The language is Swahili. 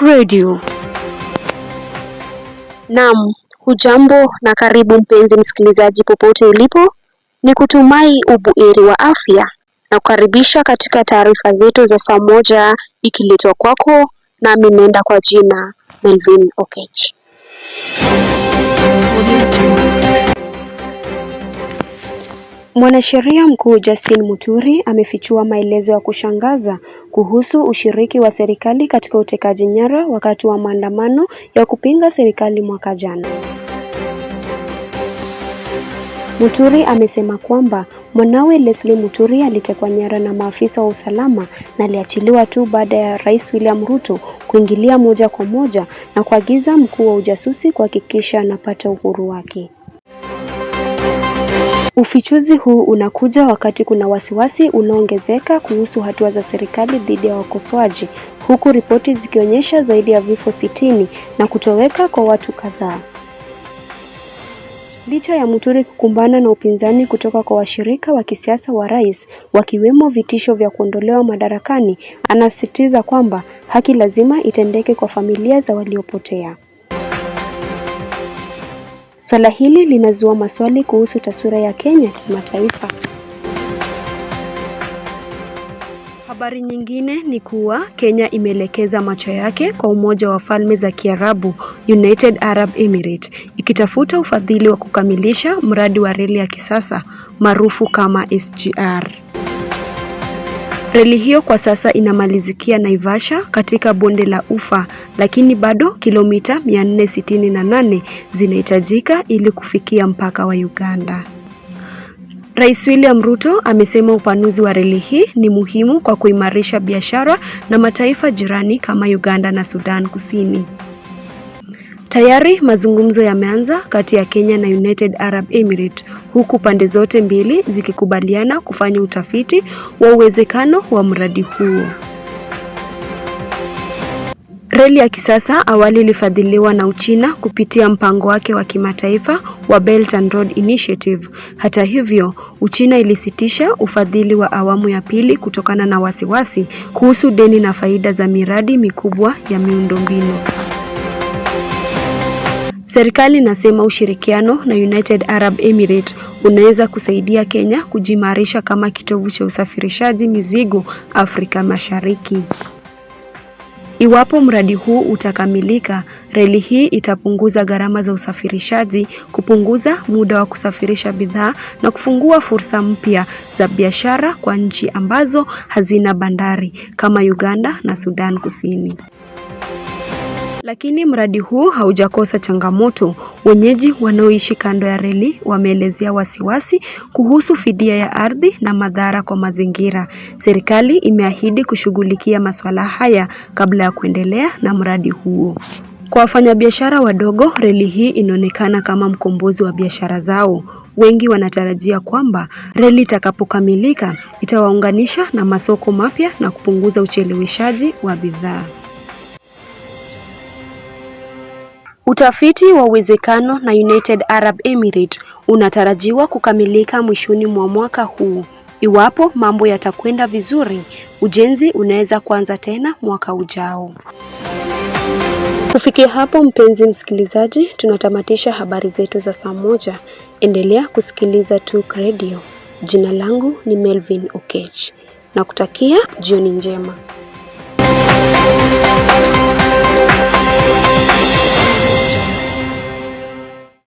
Radio. Naam, hujambo na karibu mpenzi msikilizaji popote ulipo. Ni kutumai ubuheri wa afya na kukaribisha katika taarifa zetu za saa moja ikiletwa kwako nami nenda kwa jina Melvin Okech. Mwanasheria mkuu Justin Muturi amefichua maelezo ya kushangaza kuhusu ushiriki wa serikali katika utekaji nyara wakati wa maandamano ya kupinga serikali mwaka jana. Muturi amesema kwamba mwanawe Leslie Muturi alitekwa nyara na maafisa wa usalama na aliachiliwa tu baada ya Rais William Ruto kuingilia moja kwa moja na kuagiza mkuu wa ujasusi kuhakikisha anapata uhuru wake. Ufichuzi huu unakuja wakati kuna wasiwasi unaongezeka kuhusu hatua za serikali dhidi ya wakosoaji, huku ripoti zikionyesha zaidi ya vifo 60 na kutoweka kwa watu kadhaa. Licha ya Muturi kukumbana na upinzani kutoka kwa washirika wa kisiasa wa rais, wakiwemo vitisho vya kuondolewa madarakani, anasisitiza kwamba haki lazima itendeke kwa familia za waliopotea. Swala hili linazua maswali kuhusu taswira ya Kenya kimataifa. Habari nyingine ni kuwa Kenya imeelekeza macho yake kwa Umoja wa Falme za Kiarabu, United Arab Emirates, ikitafuta ufadhili wa kukamilisha mradi wa reli ya kisasa maarufu kama SGR. Reli hiyo kwa sasa inamalizikia Naivasha katika bonde la Ufa, lakini bado kilomita 468 zinahitajika ili kufikia mpaka wa Uganda. Rais William Ruto amesema upanuzi wa reli hii ni muhimu kwa kuimarisha biashara na mataifa jirani kama Uganda na Sudan Kusini. Tayari mazungumzo yameanza kati ya Kenya na United Arab Emirates, huku pande zote mbili zikikubaliana kufanya utafiti wa uwezekano wa mradi huo. Reli ya kisasa awali ilifadhiliwa na Uchina kupitia mpango wake wa kimataifa wa Belt and Road Initiative. Hata hivyo, Uchina ilisitisha ufadhili wa awamu ya pili kutokana na wasiwasi kuhusu deni na faida za miradi mikubwa ya miundombinu. Serikali inasema ushirikiano na United Arab Emirates unaweza kusaidia Kenya kujimarisha kama kitovu cha usafirishaji mizigo Afrika Mashariki. Iwapo mradi huu utakamilika, reli hii itapunguza gharama za usafirishaji, kupunguza muda wa kusafirisha bidhaa na kufungua fursa mpya za biashara kwa nchi ambazo hazina bandari kama Uganda na Sudan Kusini. Lakini mradi huu haujakosa changamoto. Wenyeji wanaoishi kando ya reli wameelezea wasiwasi kuhusu fidia ya ardhi na madhara kwa mazingira. Serikali imeahidi kushughulikia masuala haya kabla ya kuendelea na mradi huo. Kwa wafanyabiashara wadogo, reli hii inaonekana kama mkombozi wa biashara zao. Wengi wanatarajia kwamba reli itakapokamilika itawaunganisha na masoko mapya na kupunguza ucheleweshaji wa bidhaa. Utafiti wa uwezekano na United Arab Emirates unatarajiwa kukamilika mwishoni mwa mwaka huu. Iwapo mambo yatakwenda vizuri, ujenzi unaweza kuanza tena mwaka ujao. Kufikia hapo mpenzi msikilizaji, tunatamatisha habari zetu za saa moja. Endelea kusikiliza Tuk Radio. Jina langu ni Melvin Okech. Nakutakia jioni njema.